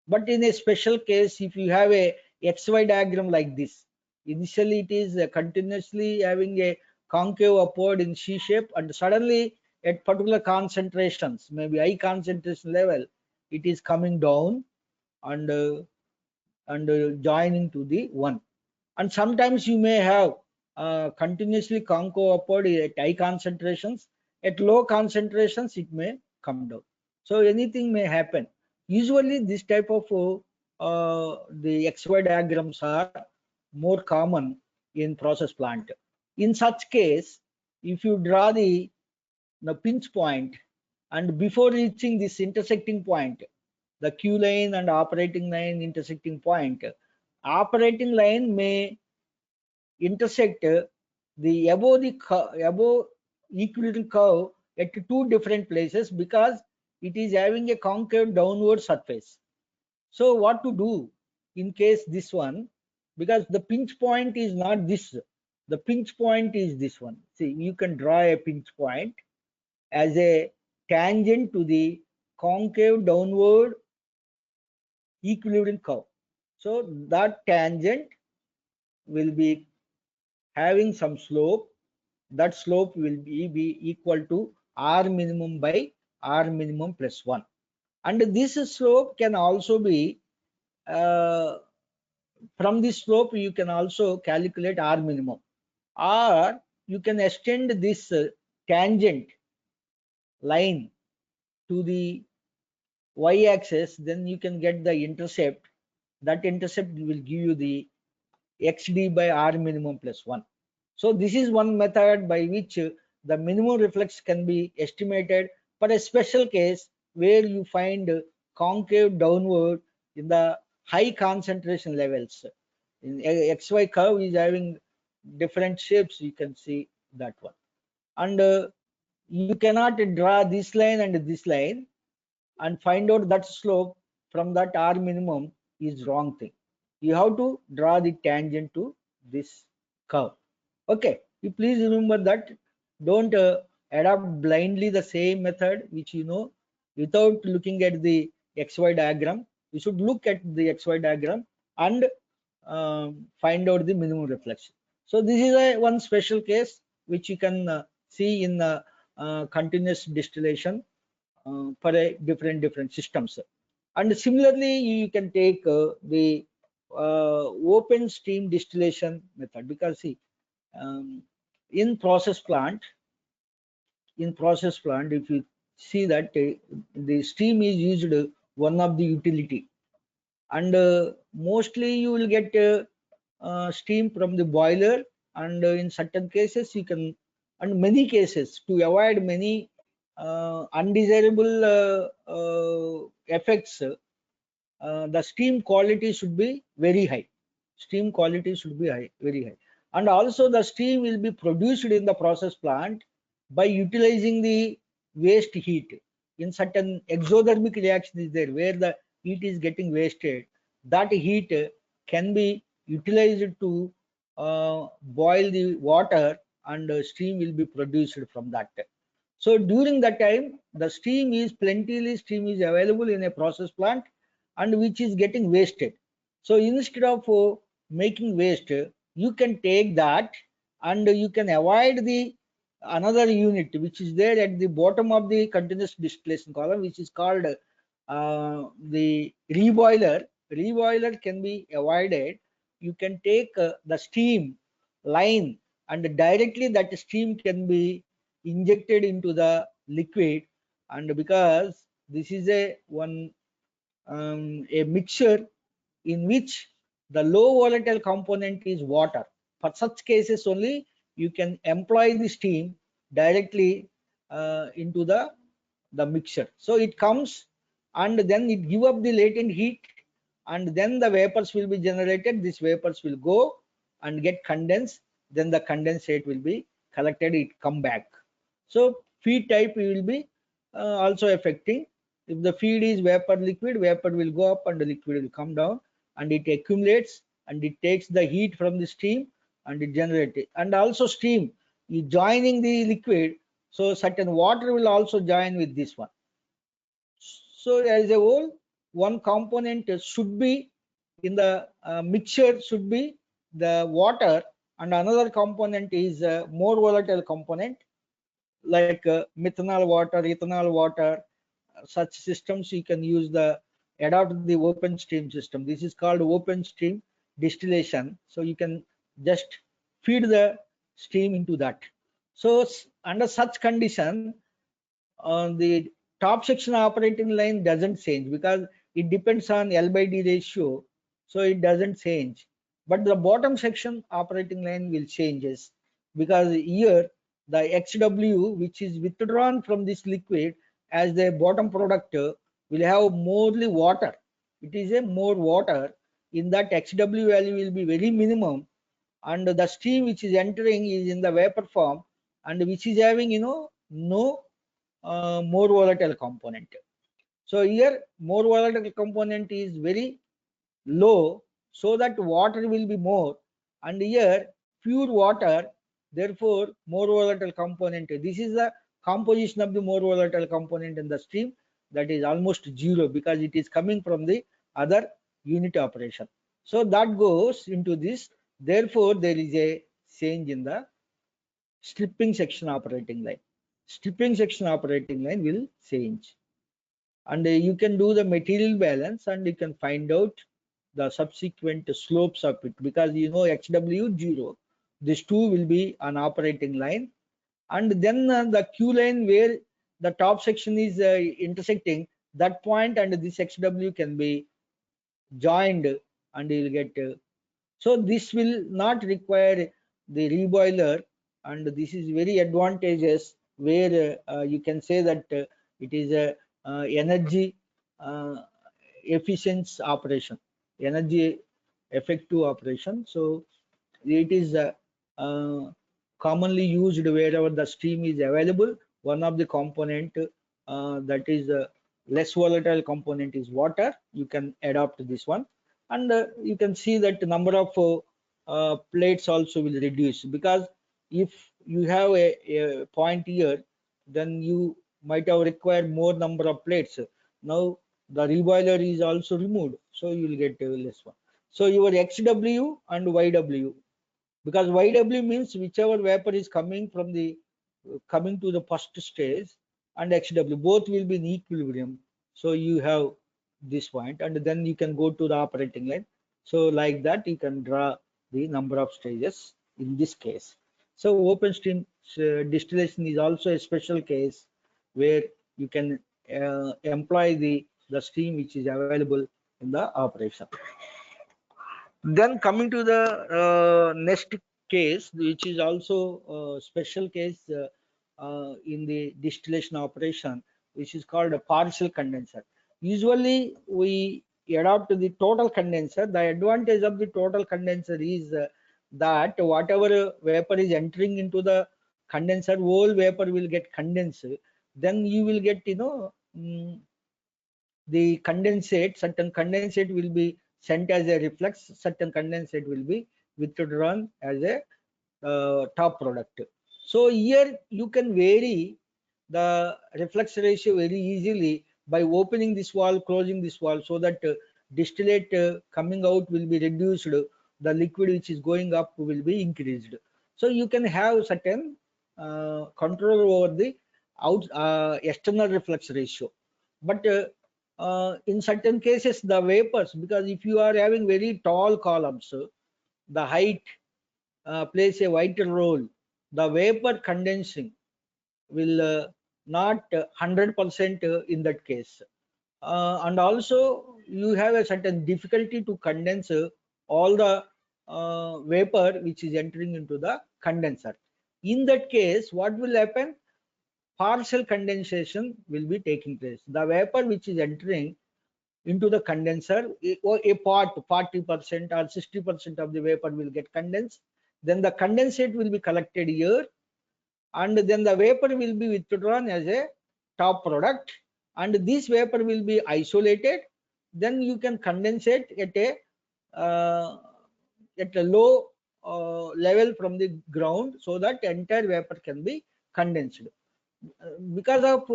But in a special case, if you have a XY diagram like this, initially it is continuously having a concave upward in C shape, and suddenly at particular concentrations, maybe high concentration level, it is coming down and joining to the one. And sometimes you may have continuously concave upward at high concentrations. At low concentrations, it may come down. So anything may happen. Usually, this type of the XY diagrams are more common in process plant. In such case, if you draw the pinch point, and before reaching this intersecting point, the Q line and operating line intersecting point, operating line may intersect the above equilibrium curve at two different places because it is having a concave downward surface. So what to do in case this one, because the pinch point is not this, the pinch point is this one. See, you can draw a pinch point as a tangent to the concave downward equilibrium curve. So that tangent will be having some slope. That slope will be equal to R minimum by R minimum plus 1. And this slope can also be, from this slope you can also calculate R minimum, or you can extend this tangent line to the y-axis, then you can get the intercept. That intercept will give you the xd by R minimum plus 1. So this is one method by which the minimum reflux can be estimated for a special case where you find concave downward in the high concentration levels. In XY curve is having different shapes, you can see that one. And you cannot draw this line and this line and find out that slope from that R minimum is wrong thing. You have to draw the tangent to this curve. Okay, you please remember that. Don't adopt blindly the same method which you know without looking at the XY diagram. You should look at the XY diagram and find out the minimum reflection. So this is a one special case which you can see in continuous distillation for a different systems. And similarly, you can take the open steam distillation method, because see, in process plant, if you see that the steam is used one of the utility, and mostly you will get steam from the boiler, and in certain cases you can, and many cases, to avoid many undesirable effects, the steam quality should be very high. Steam quality should be high, very high. And also the steam will be produced in the process plant by utilizing the waste heat. In certain exothermic reaction is there where the heat is getting wasted. That heat can be utilized to boil the water, and steam will be produced from that. So during that time, the steam is plentifully steam is available in a process plant, and which is getting wasted. So instead of making waste, you can take that and you can avoid the another unit which is there at the bottom of the continuous distillation column, which is called the reboiler. Reboiler can be avoided. You can take the steam line, and directly that steam can be injected into the liquid. And because this is a mixture in which the low volatile component is water, for such cases only you can employ the steam directly into the mixture. So it comes and then it give up the latent heat, and then the vapors will be generated. These vapors will go and get condensed, then the condensate will be collected, it come back. So feed type will be also affecting. If the feed is vapor liquid, vapor will go up and the liquid will come down, and it accumulates and it takes the heat from the steam and it generates it. And also steam is joining the liquid, so certain water will also join with this one. So as a whole, one component should be in the mixture should be the water, and another component is more volatile component like methanol water, ethanol water. Such systems you can use the adopt the open stream system. This is called open stream distillation. So you can just feed the steam into that. So under such condition, the top section operating line doesn't change because it depends on L by D ratio, so it doesn't change. But the bottom section operating line will changes, because here the XW which is withdrawn from this liquid as the bottom product will have morely water. It is a more water. In that, XW value will be very minimum, and the steam which is entering is in the vapor form, and which is having no more volatile component. So here more volatile component is very low, so that water will be more, and here pure water, therefore more volatile component. This is the composition of the more volatile component in the stream, that is almost zero because it is coming from the other unit operation. So that goes into this, therefore there is a change in the stripping section operating line. Stripping section operating line will change, and you can do the material balance and you can find out the subsequent slopes of it, because XW 0, this two will be an operating line, and then the Q line where the top section is intersecting that point, and this XW can be joined and you will get so this will not require the reboiler, and this is very advantageous, where you can say that it is a energy uh, efficient operation, energy effective operation. So it is commonly used wherever the steam is available. One of the component that is less volatile component is water. You can adopt this one, and you can see that the number of plates also will reduce, because if you have a point here, then you might have required more number of plates. Now the reboiler is also removed, so you will get less one. So your XW and YW, because YW means whichever vapor is coming from the coming to the first stage, and XW both will be in equilibrium. So you have this point, and then you can go to the operating line. So like that you can draw the number of stages in this case. So open stream distillation is also a special case where you can employ the steam which is available in the operation. Then coming to the next case, which is also a special case in the distillation operation, which is called a partial condenser. Usually we adopt the total condenser. The advantage of the total condenser is that whatever vapor is entering into the condenser, whole vapor will get condensed. Then you will get, the condensate, certain condensate will be sent as a reflex, certain condensate will be withdrawn as a top product. So here you can vary the reflex ratio very easily by opening this valve, closing this valve, so that distillate coming out will be reduced, the liquid which is going up will be increased. So you can have certain control over the external reflex ratio. But in certain cases the vapors, because if you are having very tall columns, the height plays a vital role. The vapor condensing will not 100% in that case. And also you have a certain difficulty to condense all the vapor which is entering into the condenser. In that case, what will happen? Partial condensation will be taking place. The vapor which is entering into the condenser, a part 40% or 60% of the vapor will get condensed. Then the condensate will be collected here, and then the vapor will be withdrawn as a top product, and this vapor will be isolated. Then you can condensate at a low level from the ground, so that entire vapor can be condensed. Because of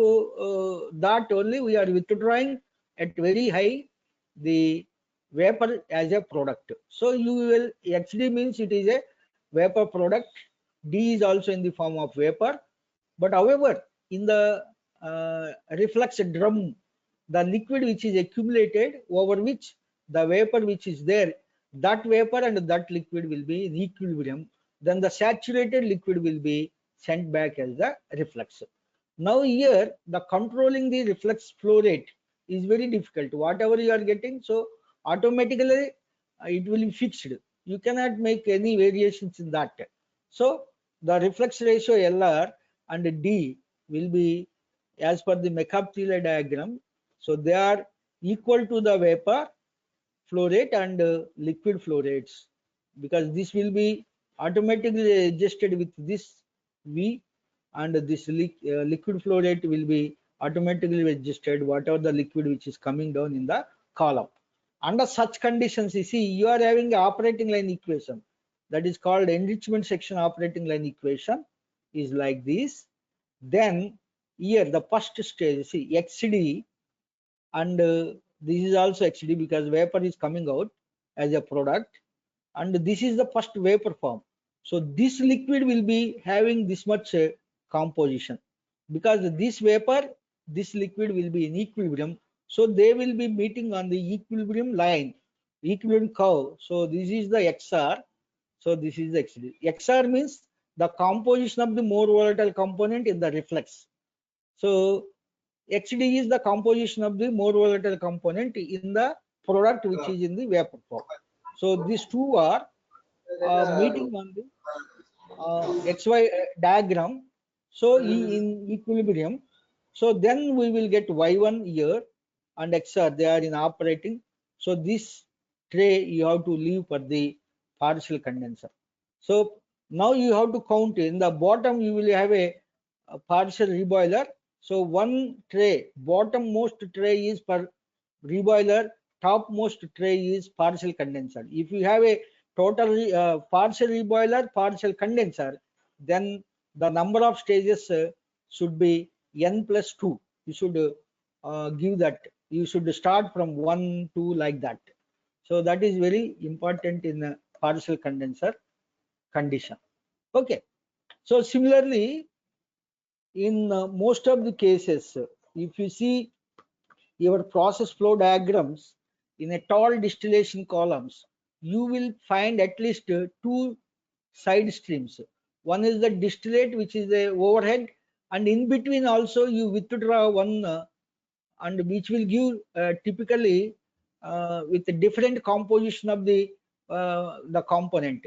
that only we are withdrawing at very high the vapor as a product. So you will, HD means it is a vapor product, D is also in the form of vapor. But however, in the reflux drum, the liquid which is accumulated, over which the vapor which is there, that vapor and that liquid will be in equilibrium. Then the saturated liquid will be sent back as the reflux. Now here the controlling the reflux flow rate is very difficult. Whatever you are getting, so automatically it will be fixed. You cannot make any variations in that. So the reflex ratio LR and D will be as per the Mercaptan diagram. So they are equal to the vapor flow rate and liquid flow rates, because this will be automatically adjusted with this V, and this liquid flow rate will be automatically adjusted whatever the liquid which is coming down in the column. Under such conditions, you see, you are having an operating line equation that is called enrichment section operating line equation is like this. Then here the first stage, see, XD, and this is also XD because vapor is coming out as a product, and this is the first vapor form. So this liquid will be having this much composition, because this vapor, this liquid will be in equilibrium, so they will be meeting on the equilibrium line, equilibrium curve. So this is the XR, so this is the XD. XR means the composition of the more volatile component in the reflex. So XD is the composition of the more volatile component in the product which is in the vapor form. So these two are meeting on the XY diagram. So in equilibrium. So then we will get Y1 here and XR, they are in operating. So this tray you have to leave for the partial condenser. So now you have to count in the bottom, you will have a partial reboiler. So one tray, bottommost tray is for reboiler, topmost tray is partial condenser. If you have a total partial reboiler, partial condenser, then the number of stages should be n plus 2. You should give that. You should start from 1, 2 like that. So that is very important in a partial condenser condition. Okay. So similarly, in most of the cases, if you see your process flow diagrams in a tall distillation columns, you will find at least two side streams. One is the distillate, which is the overhead, and in between also you withdraw one, and which will give typically with a different composition of the component.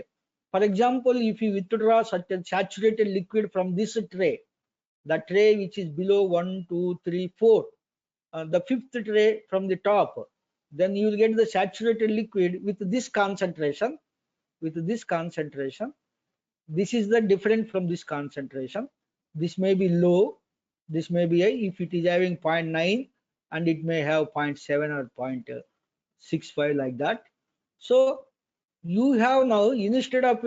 For example, if you withdraw certain saturated liquid from this tray, the tray which is below 1, 2, 3, 4, the fifth tray from the top, then you will get the saturated liquid with this concentration. With this concentration, this is the different from this concentration. This may be low, this may be high. If it is having 0.9 and it may have 0.7 or 0.65 like that. So you have now, instead of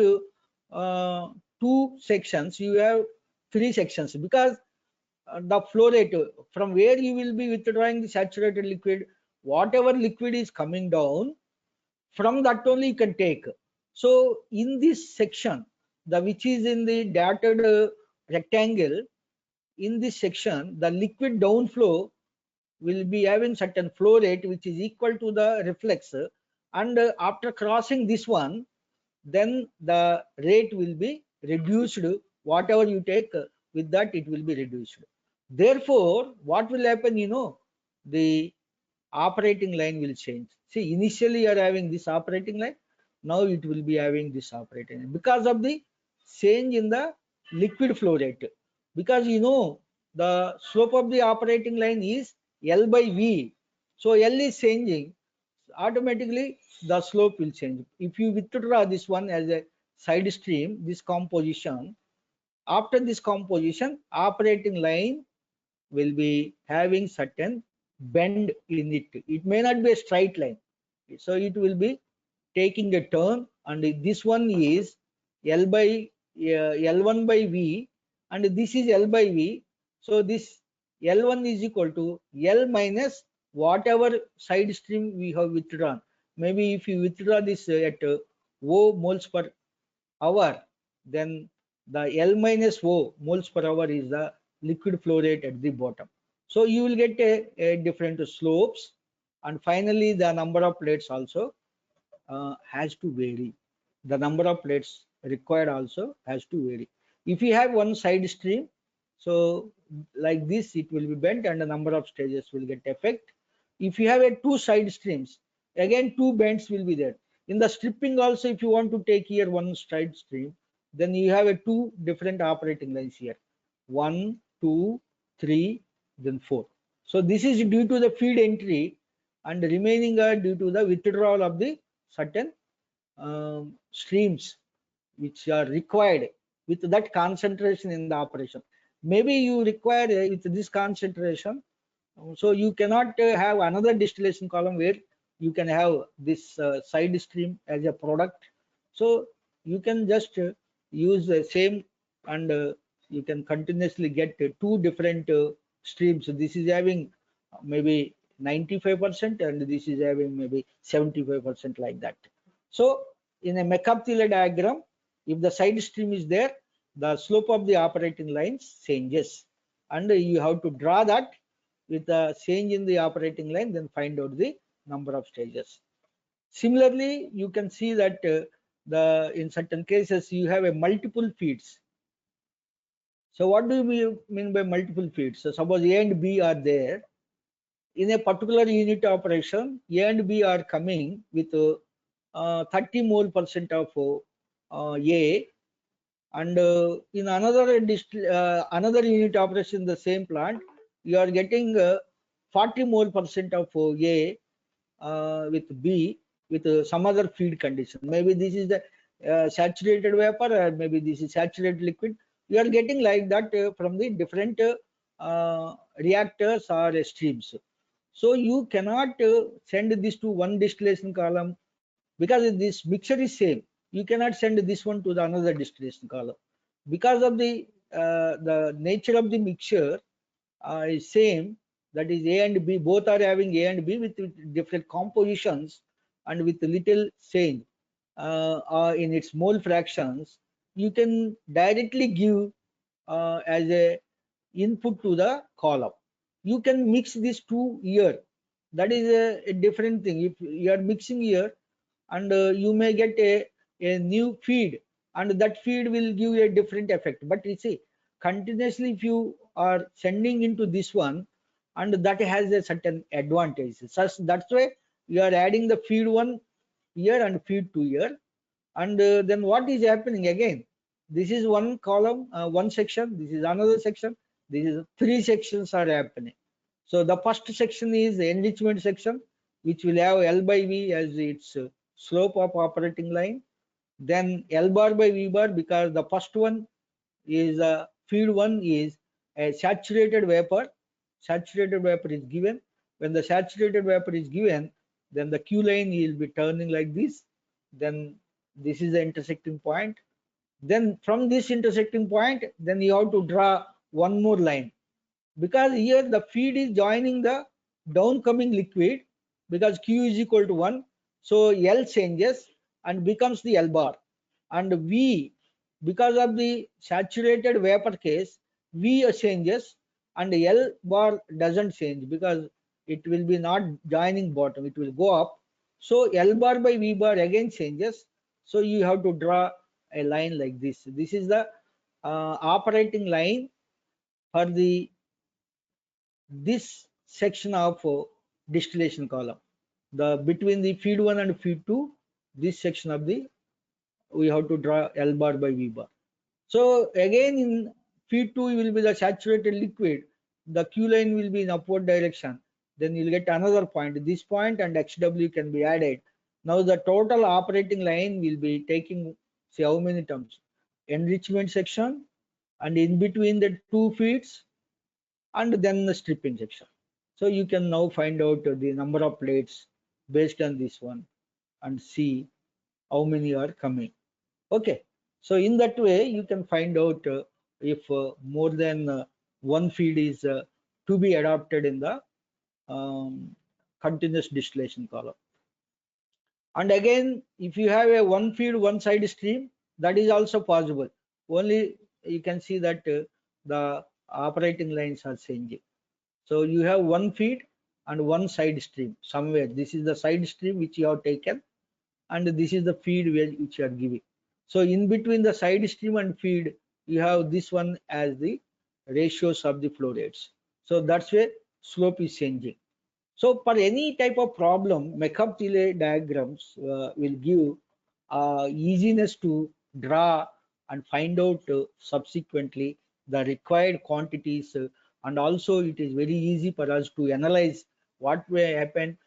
two sections, you have three sections, because the flow rate from where you will be withdrawing the saturated liquid, whatever liquid is coming down, from that only you can take. So in this section, the which is in the dotted rectangle, in this section, the liquid downflow will be having certain flow rate which is equal to the reflex, and after crossing this one, then the rate will be reduced. Whatever you take, with that it will be reduced. Therefore, what will happen, the operating line will change. See, initially you are having this operating line, now it will be having this operating line because of the change in the liquid flow rate. Because the slope of the operating line is L by V. So L is changing, automatically the slope will change. If you withdraw this one as a side stream, this composition, after this composition, operating line will be having certain bend in it. It may not be a straight line. So it will be taking a turn, and this one is L by L1 by V, and this is L by V. So this L1 is equal to L minus whatever side stream we have withdrawn. Maybe if you withdraw this at O moles per hour, then the L minus O moles per hour is the liquid flow rate at the bottom. So you will get a different slopes, and finally the number of plates also has to vary. The number of plates required also has to vary. If you have one side stream, so like this, it will be bent and the number of stages will get effect. If you have a two side streams, again two bends will be there. In the stripping also, if you want to take here one side stream, then you have a two different operating lines here, 1, 2, 3, then 4. So this is due to the feed entry, and the remaining are due to the withdrawal of the certain streams which are required with that concentration in the operation. Maybe you require with this concentration, so you cannot have another distillation column where you can have this side stream as a product. So you can just use the same, and you can continuously get two different streams. This is having maybe 95% and this is having maybe 75% like that. So in a Mercaptan diagram, if the side stream is there, the slope of the operating lines changes, and you have to draw that with the change in the operating line, then find out the number of stages. Similarly, you can see that in certain cases you have a multiple feeds. So what do you mean by multiple feeds? So suppose A and B are there. In a particular unit operation, A and B are coming with 30 mole percent of A, and in another unit operation in the same plant, you are getting 40 mole percent of A with B with some other feed condition. Maybe this is the saturated vapor, or maybe this is saturated liquid. You are getting like that from the different reactors or streams. So you cannot send this to one distillation column, because this mixture is same. You cannot send this one to the another distillation column because of the nature of the mixture is same. That is A and B, both are having A and B with different compositions and with little change in its mole fractions. You can directly give as a input to the column. You can mix these two here. That is a different thing. If you are mixing here, and you may get a new feed, and that feed will give a different effect. But you see, continuously if you are sending into this one, and that has a certain advantage. So that's why you are adding the feed one here and feed two here, and then what is happening again? This is one column, one section. This is another section. This is three sections are happening. So the first section is the enrichment section. which will have L by V as its slope of operating line. Then L bar by V bar, because the first one is feed one is a saturated vapor. Saturated vapor is given. When the saturated vapor is given, then the Q line will be turning like this. Then this is the intersecting point. Then from this intersecting point, then you have to draw one more line, because here the feed is joining the downcoming liquid, because Q is equal to 1. So L changes and becomes the L bar, and V, because of the saturated vapor case, V changes and L bar doesn't change, because it will be not joining bottom, it will go up. So L bar by V bar again changes. So you have to draw a line like this. This is the operating line for the this section of distillation column. The between the feed 1 and feed 2, this section of the we have to draw L bar by V bar. So again in feed 2 will be the saturated liquid, the Q line will be in upward direction, then you'll get another point, this point and XW can be added. Now the total operating line will be taking, say, how many terms? Enrichment section, and in between the two feeds, and then the stripping section. So you can now find out the number of plates based on this one and see how many are coming. Okay, so in that way you can find out if more than one feed is to be adopted in the continuous distillation column. And again, if you have a one feed one side stream, that is also possible. Only you can see that the operating lines are changing. So you have one feed and one side stream somewhere. This is the side stream which you have taken, and this is the feed which you are giving. So in between the side stream and feed, you have this one as the ratios of the flow rates. So that's where slope is changing. So for any type of problem, Markov-Thiele diagrams will give easiness to draw and find out subsequently the required quantities, and also it is very easy for us to analyze what will happen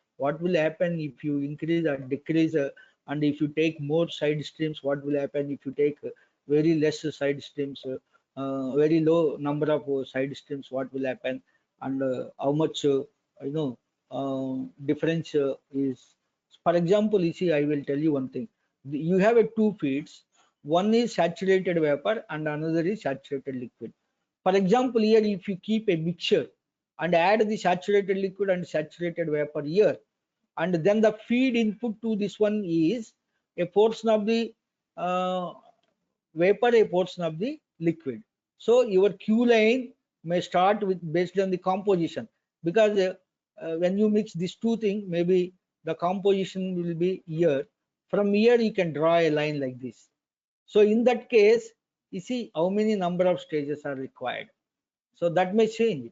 if you increase or decrease, and if you take more side streams, what will happen if you take very less side streams, very low number of side streams, what will happen, and how much difference is. For example, you see, I will tell you one thing. You have a two feeds, one is saturated vapor and another is saturated liquid. For example, here if you keep a mixture and add the saturated liquid and saturated vapor here, and then the feed input to this one is a portion of the vapor, a portion of the liquid. So your Q line may start with based on the composition, because when you mix these two things, maybe the composition will be here. From here you can draw a line like this. So in that case, you see how many number of stages are required. So that may change.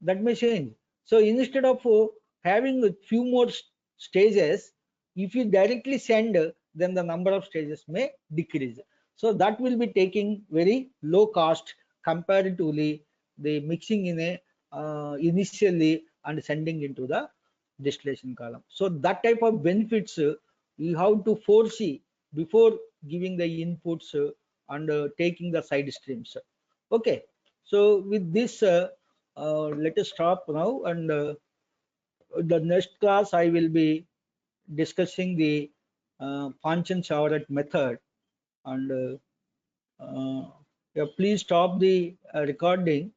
That may change. So instead of having a few more stages, if you directly send, then the number of stages may decrease. So that will be taking very low cost comparatively the mixing in a initially and sending into the distillation column. So that type of benefits you have to foresee before giving the inputs and taking the side streams. Okay, so with this let us stop now, and the next class I will be discussing the Panchan-Chavaret method, and yeah, please stop the recording.